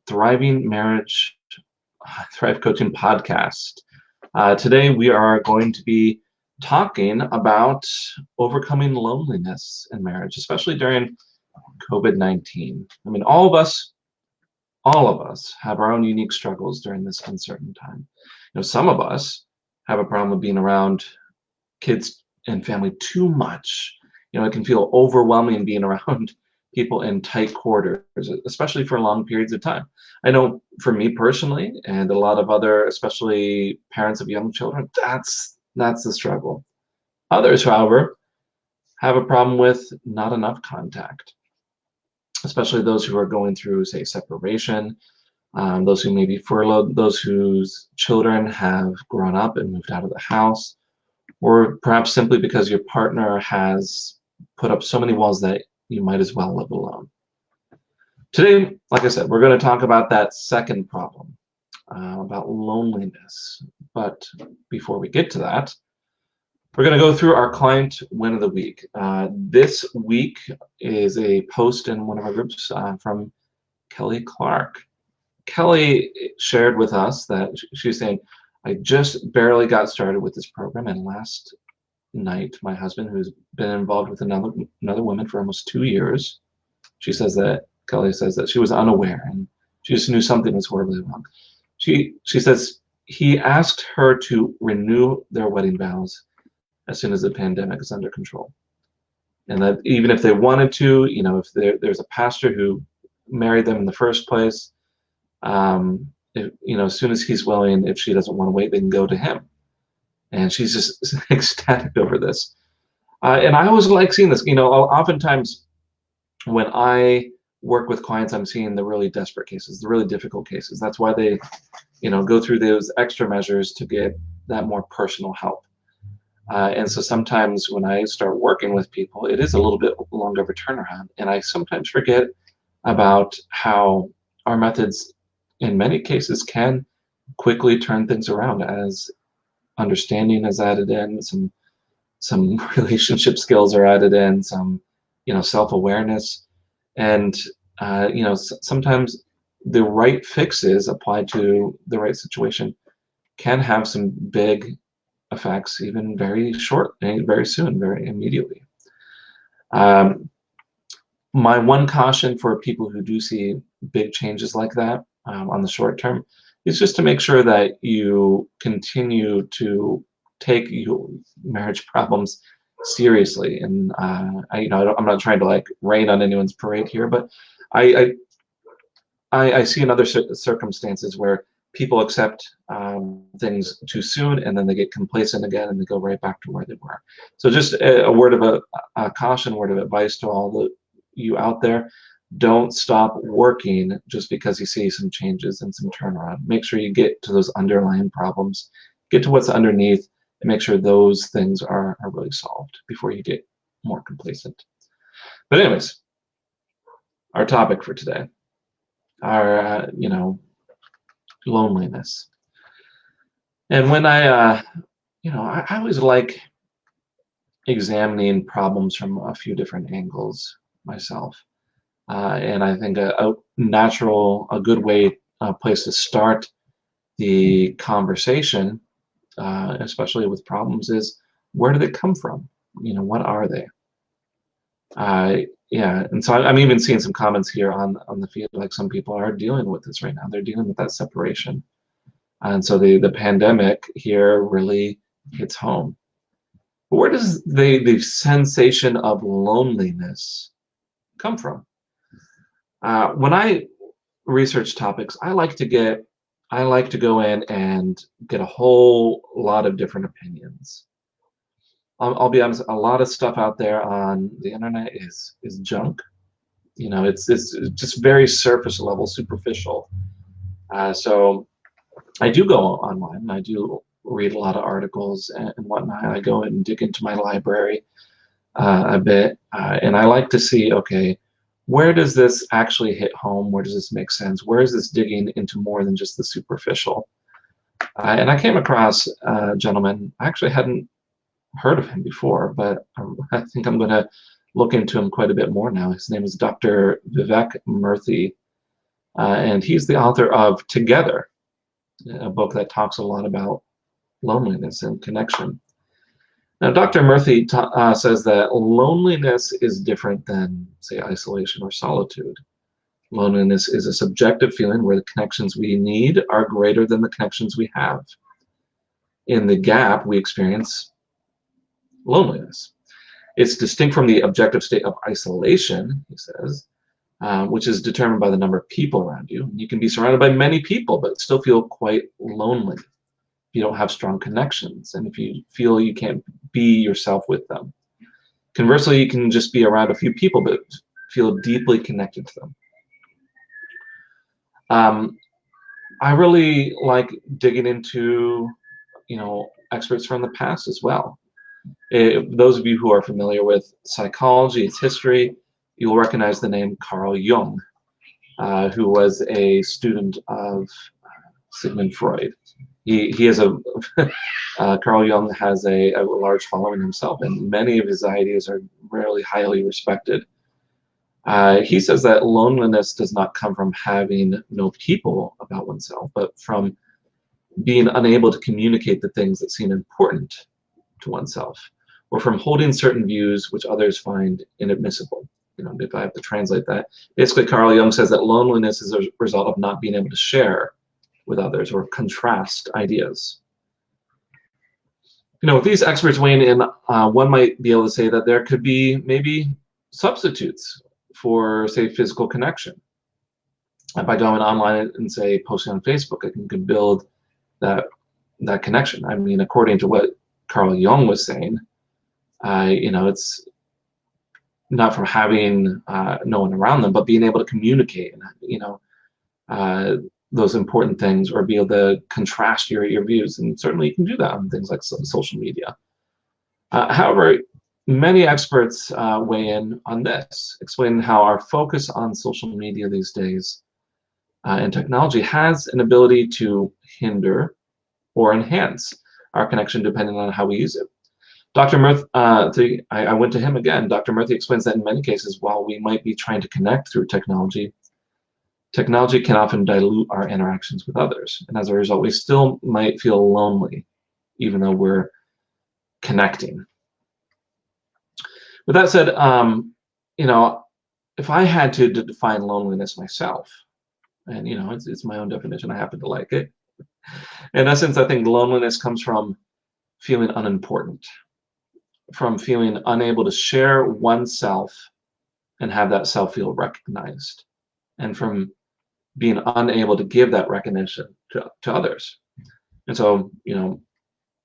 Thriving Marriage, Thrive Coaching podcast. Today we are going to be talking about overcoming loneliness in marriage, especially during COVID-19. I mean, all of us have our own unique struggles during this uncertain time. Some of us have a problem with being around kids and family too much. It can feel overwhelming being around people in tight quarters, especially for long periods of time. I know for me personally, and a lot of other, especially parents of young children, that's the struggle. Others, however, have a problem with not enough contact, especially those who are going through, say, separation, those who may be furloughed, those whose children have grown up and moved out of the house, or perhaps simply because your partner has put up so many walls that you might as well live alone. Today, like I said, we're going to talk about that second problem, about loneliness. But before we get to that, we're going to go through our client win of the week. This week is a post in one of our groups from Kelly Clark. Kelly shared with us that she's saying, I just barely got started with this program, and last night, my husband, who's been involved with another woman for almost 2 years, Kelly says that she was unaware and she just knew something was horribly wrong. She says he asked her to renew their wedding vows as soon as the pandemic is under control, and that even if they wanted to, if there's a pastor who married them in the first place, as soon as he's willing, if she doesn't want to wait, they can go to him. And she's just ecstatic over this. And I always like seeing this. Oftentimes when I work with clients, I'm seeing the really desperate cases, the really difficult cases. That's why they, go through those extra measures to get that more personal help. And so sometimes when I start working with people, it is a little bit longer of a turnaround. And I sometimes forget about how our methods, in many cases, can quickly turn things around as understanding is added in, some relationship skills are added in, some self-awareness, and sometimes the right fixes applied to the right situation can have some big effects, even very soon, very immediately. My one caution for people who do see big changes like that on the short term is just to make sure that you continue to take your marriage problems seriously. And I'm not trying to rain on anyone's parade here, but I see in other circumstances where people accept things too soon, and then they get complacent again, and they go right back to where they were. So just a word of a caution, word of advice to all you out there. Don't stop working just because you see some changes and some turnaround. Make sure you get to those underlying problems, get to what's underneath, and make sure those things are really solved before you get more complacent. But anyways, our topic for today, our loneliness. And when I always like examining problems from a few different angles myself. And I think a good place to start the conversation, especially with problems, is where do they come from? What are they? And so I'm even seeing some comments here on the feed, like some people are dealing with this right now. They're dealing with that separation. And so the pandemic here really hits home. But where does the sensation of loneliness come from? When I research topics, I like to go in and get a whole lot of different opinions. I'll be honest, a lot of stuff out there on the internet is junk. It's just very surface level, superficial. So I do go online, and I do read a lot of articles and whatnot. I go and dig into my library a bit, and I like to see, okay, where does this actually hit home? Where does this make sense? Where is this digging into more than just the superficial? And I came across a gentleman. I actually hadn't heard of him before, but I think I'm going to look into him quite a bit more now. His name is Dr. Vivek Murthy. and he's the author of Together, a book that talks a lot about loneliness and connection. Now, Dr. Murthy says that loneliness is different than, say, isolation or solitude. Loneliness is a subjective feeling where the connections we need are greater than the connections we have. In the gap, we experience loneliness. It's distinct from the objective state of isolation, he says, which is determined by the number of people around you. You can be surrounded by many people, but still feel quite lonely if you don't have strong connections and if you feel you can't be yourself with them. Conversely, you can just be around a few people, but feel deeply connected to them. I really like digging into, experts from the past as well. Those of you who are familiar with psychology, its history, you'll recognize the name Carl Jung, who was a student of Sigmund Freud. He has Carl Jung has a large following himself, and many of his ideas are really highly respected. He says that loneliness does not come from having no people about oneself, but from being unable to communicate the things that seem important to oneself, or from holding certain views which others find inadmissible. If I have to translate that, basically Carl Jung says that loneliness is a result of not being able to share with others or contrast ideas. With these experts weighing in, one might be able to say that there could be maybe substitutes for, say, physical connection. By going online and, say, posting on Facebook, I can build that connection. I mean, according to what Carl Jung was saying, it's not from having no one around them, but being able to communicate, those important things, or be able to contrast your views. And certainly you can do that on things like social media. However, many experts weigh in on this, explaining how our focus on social media these days and technology has an ability to hinder or enhance our connection depending on how we use it. Dr. Murthy, I went to him again. Dr. Murthy explains that in many cases, while we might be trying to connect through technology, technology can often dilute our interactions with others. And as a result, we still might feel lonely, even though we're connecting. With that said, if I had to define loneliness myself, and it's my own definition, I happen to like it. In essence, I think loneliness comes from feeling unimportant, from feeling unable to share oneself and have that self feel recognized, and from being unable to give that recognition to others. And so,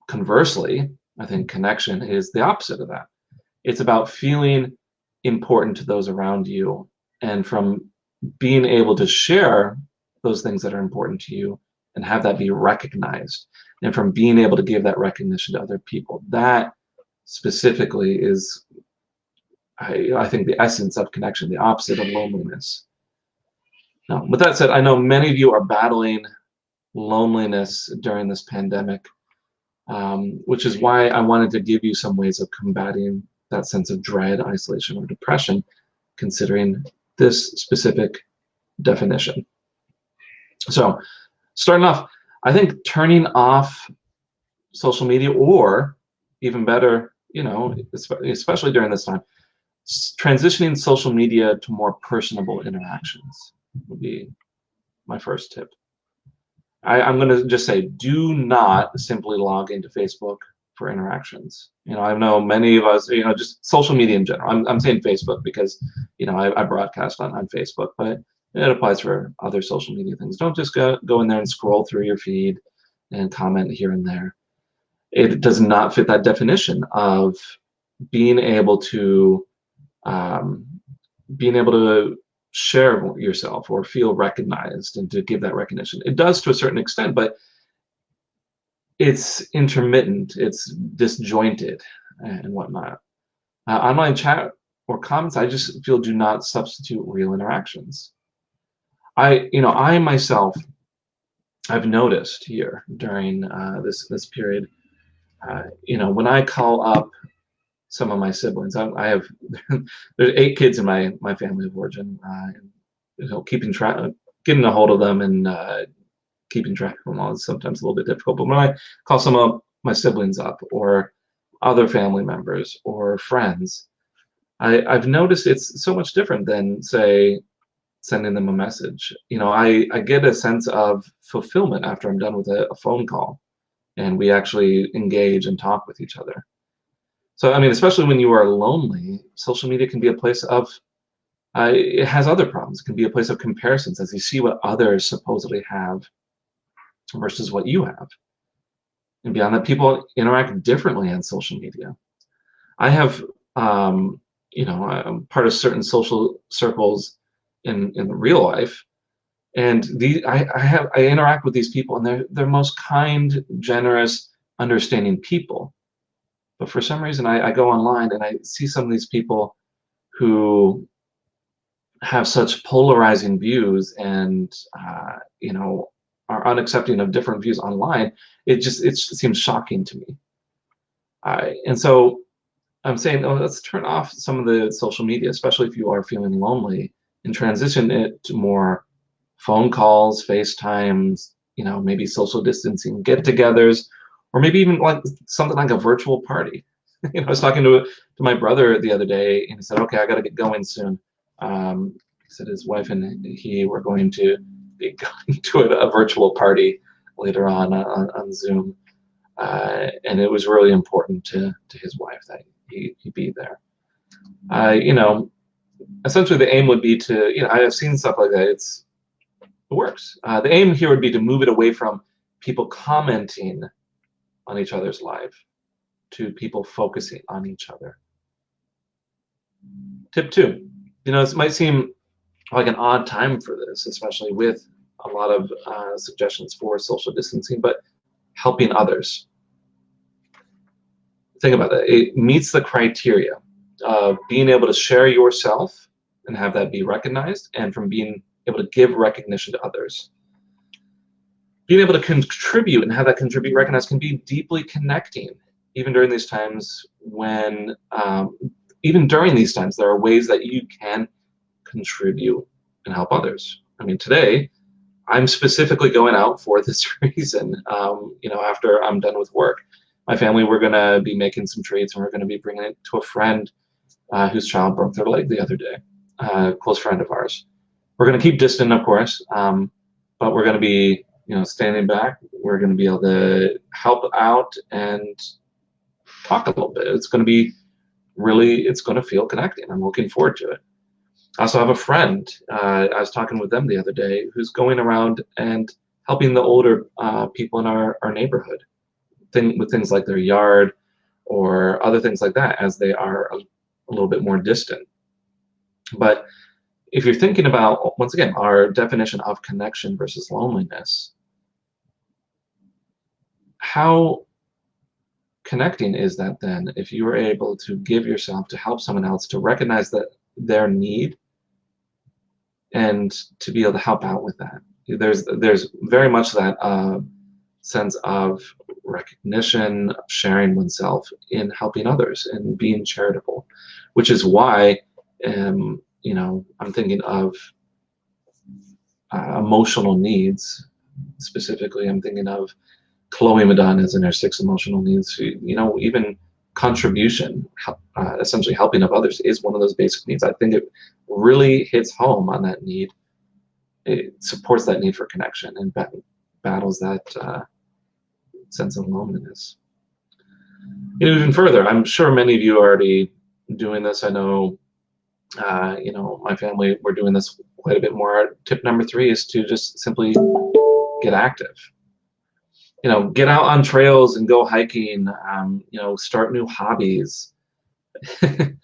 conversely, I think connection is the opposite of that. It's about feeling important to those around you, and from being able to share those things that are important to you and have that be recognized, and from being able to give that recognition to other people. That specifically is, I think, the essence of connection, the opposite of loneliness. Now, with that said, I know many of you are battling loneliness during this pandemic, which is why I wanted to give you some ways of combating that sense of dread, isolation, or depression, considering this specific definition. So, starting off, I think turning off social media, or even better, especially during this time, transitioning social media to more personable interactions would be my first tip. I'm going to just say, do not simply log into Facebook for interactions. I know many of us, just social media in general. I'm saying Facebook because, I broadcast on Facebook, but it applies for other social media things. Don't just go in there and scroll through your feed and comment here and there. It does not fit that definition of being able to share yourself or feel recognized and to give that recognition. It does to a certain extent, but it's intermittent, it's disjointed and whatnot. Online chat or comments, I just feel, do not substitute real interactions. I myself, I've noticed here during this period, when I call up some of my siblings, I have there's 8 kids in my family of origin. Keeping track, getting a hold of them and keeping track of them all is sometimes a little bit difficult. But when I call some of my siblings up or other family members or friends, I've noticed it's so much different than, say, sending them a message. I get a sense of fulfillment after I'm done with a phone call and we actually engage and talk with each other. So, I mean, especially when you are lonely, social media can be a place of, it has other problems. It can be a place of comparisons as you see what others supposedly have versus what you have. And beyond that, people interact differently on social media. I have, I'm part of certain social circles in real life, and I interact with these people, and they're most kind, generous, understanding people. But for some reason, I go online and I see some of these people who have such polarizing views and are unaccepting of different views online. It seems shocking to me. And so I'm saying, oh, let's turn off some of the social media, especially if you are feeling lonely, and transition it to more phone calls, FaceTimes, maybe social distancing get-togethers, or maybe even like something like a virtual party. I was talking to my brother the other day, and he said, "Okay, I got to get going soon." He said his wife and he were going to be going to a virtual party later on Zoom, and it was really important to his wife that he be there. Essentially the aim would be to, I have seen stuff like that. It works. The aim here would be to move it away from people commenting on each other's life to people focusing on each other. Tip 2, this might seem like an odd time for this, especially with a lot of suggestions for social distancing, but helping others. Think about that. It meets the criteria of being able to share yourself and have that be recognized, and from being able to give recognition to others. Being able to contribute and have that contribute recognized can be deeply connecting, even during these times when, there are ways that you can contribute and help others. I mean, today, I'm specifically going out for this reason. After I'm done with work, my family, we're going to be making some treats, and we're going to be bringing it to a friend whose child broke their leg the other day, a close friend of ours. We're going to keep distant, of course, but we're going to be, standing back. We're going to be able to help out and talk a little bit. It's going to be it's going to feel connecting. I'm looking forward to it. I also have a friend, I was talking with them the other day, who's going around and helping the older people in our neighborhood with things like their yard or other things like that, as they are a little bit more distant. But if you're thinking about, once again, our definition of connection versus loneliness, how connecting is that then if you are able to give yourself to help someone else, to recognize that their need and to be able to help out with that? There's very much that sense of recognition, sharing oneself in helping others and being charitable, which is why I'm thinking of emotional needs. Specifically, I'm thinking of Chloe Madonna's in her 6 emotional needs. Even contribution, essentially helping of others, is one of those basic needs. I think it really hits home on that need. It supports that need for connection and battles that sense of loneliness. Even further, I'm sure many of you are already doing this. I know, my family, we're doing this quite a bit more. Tip number 3 is to just simply get active. Get out on trails and go hiking. Start new hobbies. We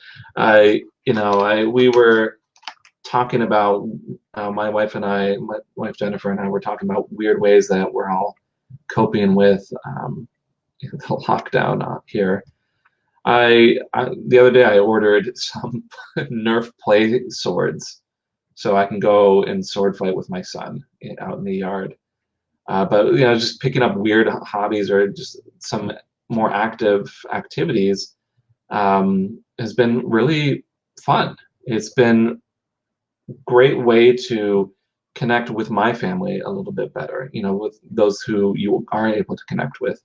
were talking about, my wife Jennifer and I were talking about weird ways that we're all coping with the lockdown here. The other day I ordered some Nerf play swords so I can go and sword fight with my son out in the yard. But just picking up weird hobbies or just some more active activities has been really fun. It's been a great way to connect with my family a little bit better, with those who you aren't able to connect with.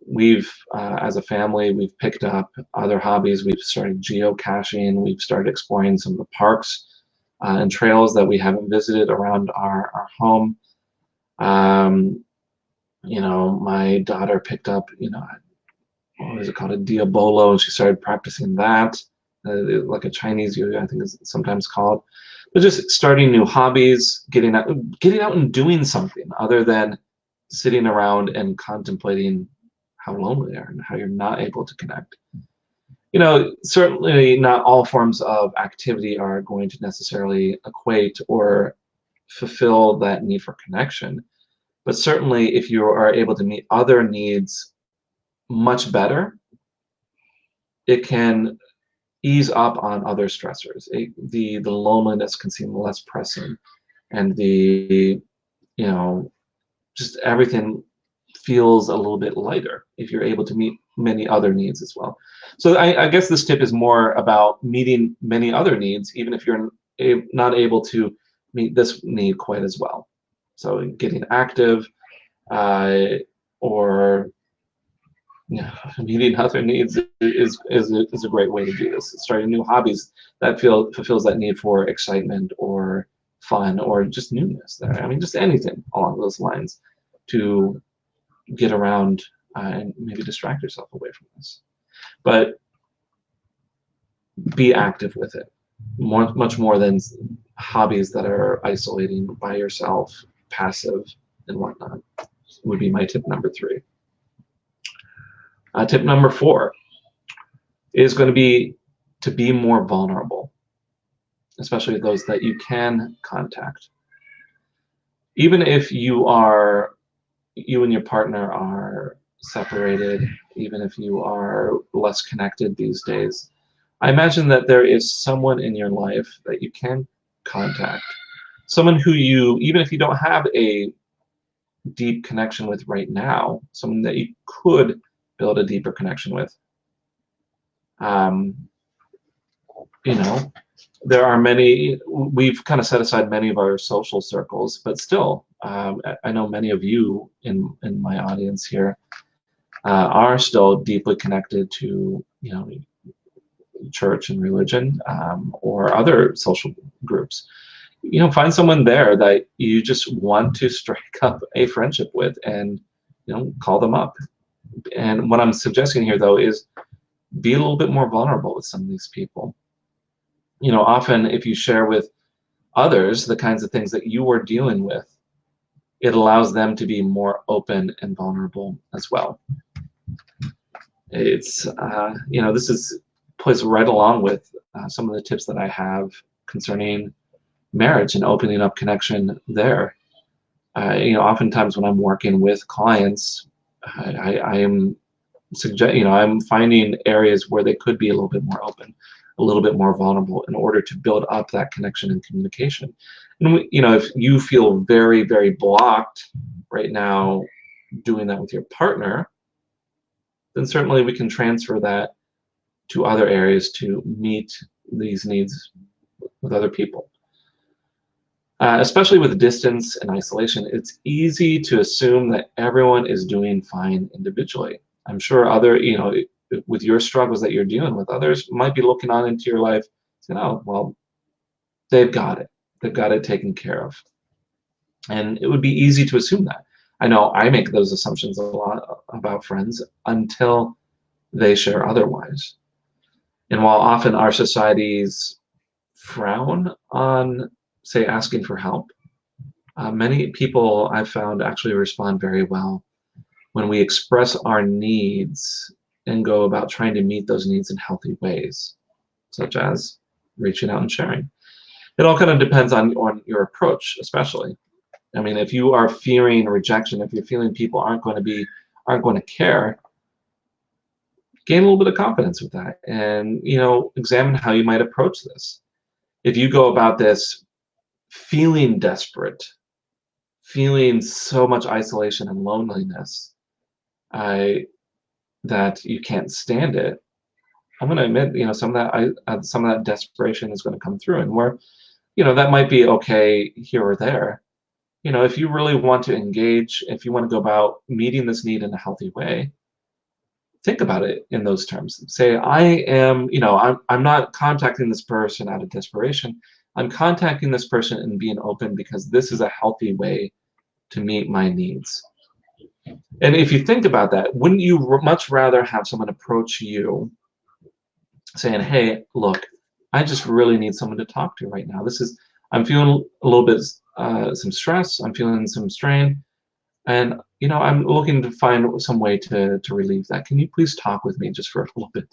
We've, as a family, we've picked up other hobbies. We've started geocaching. We've started exploring some of the parks and trails that we haven't visited around our home. My daughter picked up, what is it called, a diabolo, and she started practicing that, like a Chinese yoga, I think is sometimes called. But just starting new hobbies, getting out and doing something other than sitting around and contemplating how lonely they are and how you're not able to connect. Certainly not all forms of activity are going to necessarily equate or fulfill that need for connection. But certainly if you are able to meet other needs much better, it can ease up on other stressors. The loneliness can seem less pressing, and just everything feels a little bit lighter if you're able to meet many other needs as well. So I guess this tip is more about meeting many other needs, even if you're not able to meet this need quite as well. So getting active, or meeting other needs is a great way to do this. Starting new hobbies that fulfills that need for excitement or fun or just newness. I mean, just anything along those lines to get around and maybe distract yourself away from this. But be active with it, much more than hobbies that are isolating by yourself, passive and whatnot. Would be my tip number 3. Tip number 4 is going to be more vulnerable, especially those that you can contact. Even if you and your partner are separated, even if you are less connected these days, I imagine that there is someone in your life that you can contact. Someone who even if you don't have a deep connection with right now, someone that you could build a deeper connection with. There are many, we've kind of set aside many of our social circles, but still, I know many of you in my audience here are still deeply connected to, church and religion, or other social groups. Find someone there that you just want to strike up a friendship with, and call them up. And what I'm suggesting here, though, is be a little bit more vulnerable with some of these people. Often if you share with others the kinds of things that you are dealing with, it allows them to be more open and vulnerable as well. It's this plays right along with some of the tips that I have concerning marriage and opening up connection there. Oftentimes when I'm working with clients, I am I'm finding areas where they could be a little bit more open, a little bit more vulnerable, in order to build up that connection and communication. And if you feel very, very blocked right now doing that with your partner, then certainly we can transfer that to other areas to meet these needs with other people. Especially with distance and isolation, it's easy to assume that everyone is doing fine individually. I'm sure with your struggles that you're dealing with, others might be looking on into your life saying, oh, well, they've got it. They've got it taken care of. And it would be easy to assume that. I know I make those assumptions a lot about friends until they share otherwise. And while often our societies frown on, say, asking for help, many people I've found actually respond very well when we express our needs and go about trying to meet those needs in healthy ways, such as reaching out and sharing. It all kind of depends on your approach, especially. I mean, if you are fearing rejection, if you're feeling people aren't going to care, gain a little bit of confidence with that, and examine how you might approach this. If you go about this feeling desperate, feeling so much isolation and loneliness, that you can't stand it, I'm going to admit, some of that desperation is going to come through, and that might be okay here or there. If you really want to engage, if you want to go about meeting this need in a healthy way, think about it in those terms. Say, I'm not contacting this person out of desperation. I'm contacting this person and being open because this is a healthy way to meet my needs. And if you think about that, wouldn't you much rather have someone approach you saying, hey, look, I just really need someone to talk to right now. I'm feeling a little bit some stress. I'm feeling some strain. And I'm looking to find some way to relieve that. Can you please talk with me just for a little bit?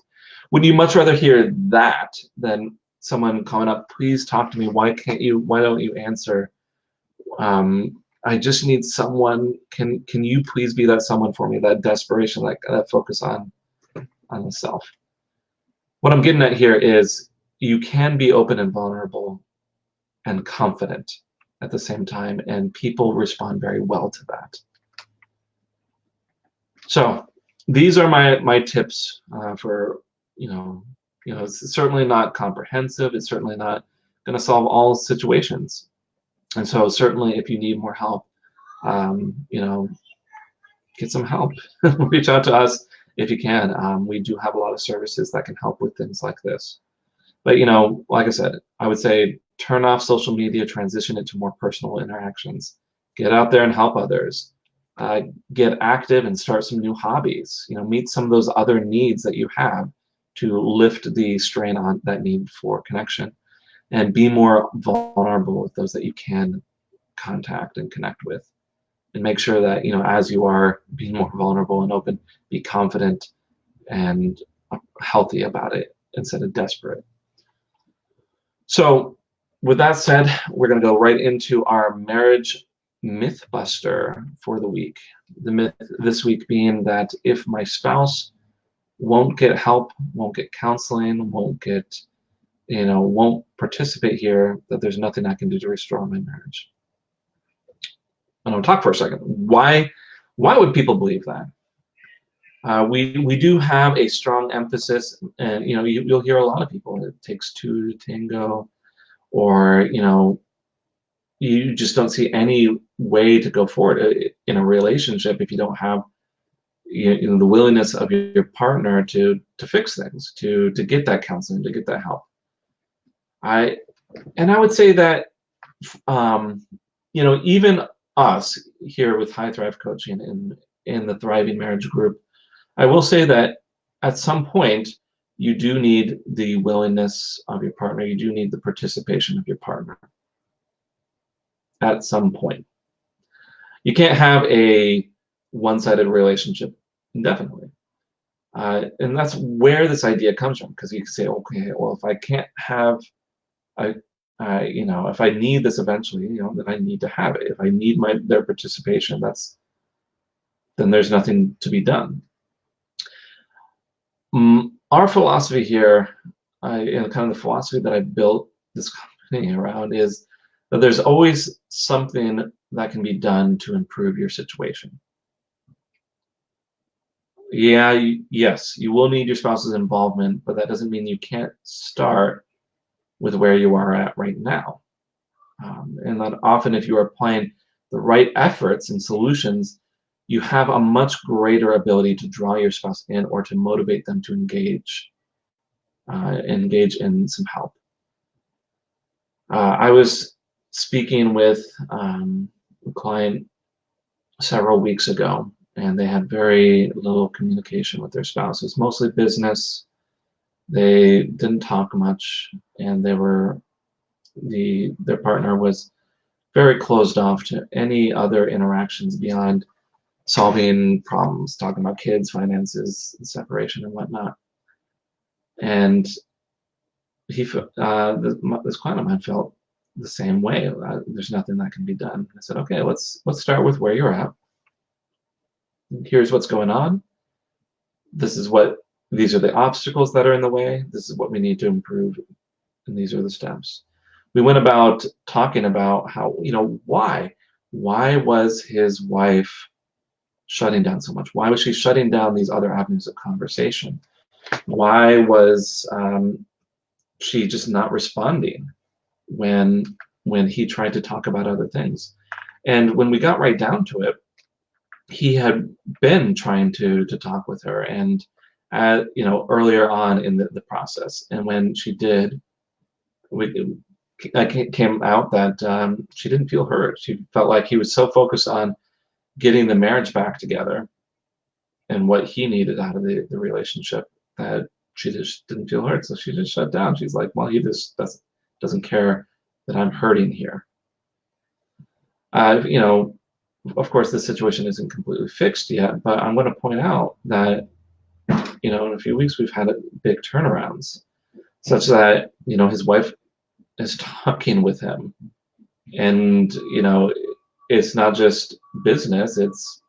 Would you much rather hear that than someone coming up, please talk to me? Why don't you answer? I just need someone. Can you please be that someone for me? That desperation, that focus on the self. What I'm getting at here is you can be open and vulnerable and confident at the same time, and people respond very well to that. So these are my tips for, it's certainly not comprehensive. It's certainly not going to solve all situations. And so certainly if you need more help, get some help. Reach out to us if you can. We do have a lot of services that can help with things like this. But, like I said, I would say turn off social media, transition it to more personal interactions. Get out there and help others. Get active and start some new hobbies. Meet some of those other needs that you have to lift the strain on that need for connection, and be more vulnerable with those that you can contact and connect with. And make sure that, as you are being more vulnerable and open, be confident and healthy about it instead of desperate. So with that said, we're going to go right into our marriage myth buster for the week. The myth this week being that if my spouse won't get help, won't get counseling, won't participate here, that there's nothing I can do to restore my marriage. I'm going to talk for a second. Why would people believe that? We do have a strong emphasis, and you'll hear a lot of people. It takes two to tango, or you just don't see any way to go forward in a relationship if you don't have the willingness of your partner to fix things, to get that counseling, to get that help. I would say that even us here with High Thrive Coaching in the Thriving Marriage Group, I will say that at some point you do need the willingness of your partner. You do need the participation of your partner at some point. You can't have a one-sided relationship indefinitely. And that's where this idea comes from, because you can say, okay, well, if I can't have, if I need this eventually, then I need to have it. If I need their participation, then there's nothing to be done. Our philosophy here, kind of the philosophy that I built this company around, is that there's always something that can be done to improve your situation. Yeah, yes, you will need your spouse's involvement, but that doesn't mean you can't start with where you are at right now. And that often, if you are applying the right efforts and solutions, you have a much greater ability to draw your spouse in, or to motivate them to engage in some help. I was speaking with a client several weeks ago, and they had very little communication with their spouses, mostly business. They didn't talk much, and their partner was very closed off to any other interactions beyond solving problems, talking about kids, finances, separation, and whatnot. And this client of mine felt the same way. There's nothing that can be done. I said, okay, let's start with where you're at. Here's what's going on. These are the obstacles that are in the way. This is what we need to improve, and these are the steps. We went about talking about how, why was his wife shutting down so much? Why was she shutting down these other avenues of conversation? Why was she just not responding? when he tried to talk about other things. And when we got right down to it, he had been trying to talk with her, and earlier on in the process. And when she did, it came out that she didn't feel heard. She felt like he was so focused on getting the marriage back together and what he needed out of the relationship that she just didn't feel heard. So she just shut down. She's like, well, he just doesn't care that I'm hurting here. Of course, the situation isn't completely fixed yet, but I'm going to point out that, in a few weeks we've had big turnarounds, such that, his wife is talking with him, and, it's not just business, it's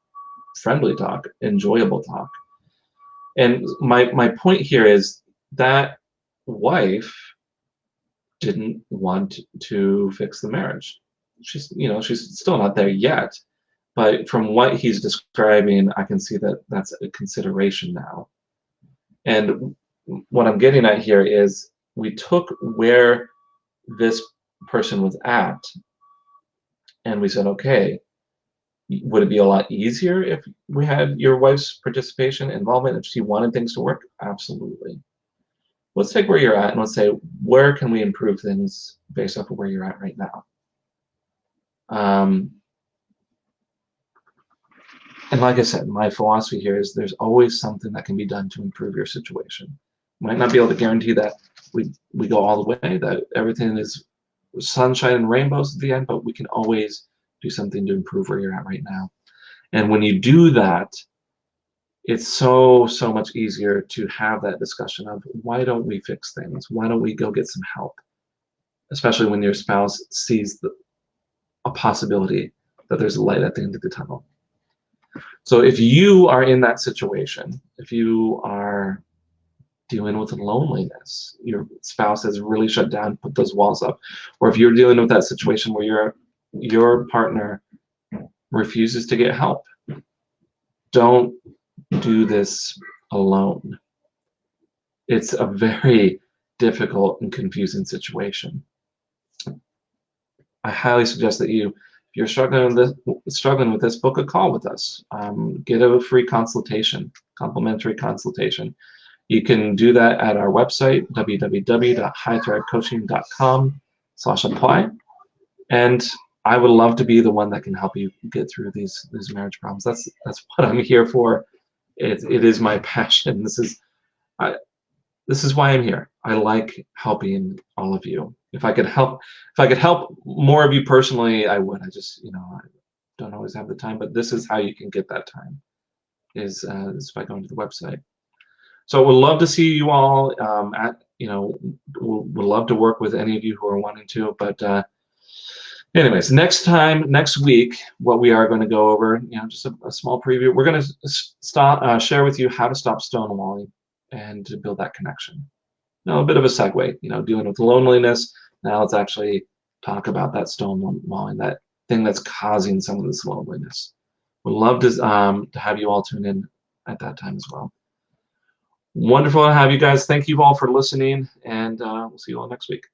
friendly talk, enjoyable talk. And my point here is that wife didn't want to fix the marriage. She's still not there yet, but from what he's describing, I can see that that's a consideration now. And what I'm getting at here is we took where this person was at and we said, okay, would it be a lot easier if we had your wife's participation, involvement, if she wanted things to work? Absolutely. Let's take where you're at and let's say, where can we improve things based off of where you're at right now? And like I said, my philosophy here is there's always something that can be done to improve your situation. Might not be able to guarantee that we go all the way, that everything is sunshine and rainbows at the end, but we can always do something to improve where you're at right now. And when you do that, it's so much easier to have that discussion of, why don't we fix things? Why don't we go get some help? Especially when your spouse sees a possibility that there's a light at the end of the tunnel. So if you are in that situation, if you are dealing with loneliness, your spouse has really shut down, put those walls up, or if you're dealing with that situation where your partner refuses to get help, don't do this alone. It's a very difficult and confusing situation. I highly suggest that if you're struggling with this, book a call with us. Get a free consultation, complimentary consultation. You can do that at our website, www.highthrivecoaching.com/apply. And I would love to be the one that can help you get through these marriage problems. That's what I'm here for. It is my passion. This is why I'm here. I like helping all of you. If I could help more of you personally, I would. I just, I don't always have the time, but this is how you can get that time, is by going to the website. So we'd love to see you all would love to work with any of you who are wanting to, but anyways, next week, what we are going to go over, just a small preview, we're going to share with you how to stop stonewalling and to build that connection. Now, a bit of a segue, dealing with loneliness. Now let's actually talk about that stonewalling, that thing that's causing some of this loneliness. We'd love to have you all tune in at that time as well. Wonderful to have you guys. Thank you all for listening, and we'll see you all next week.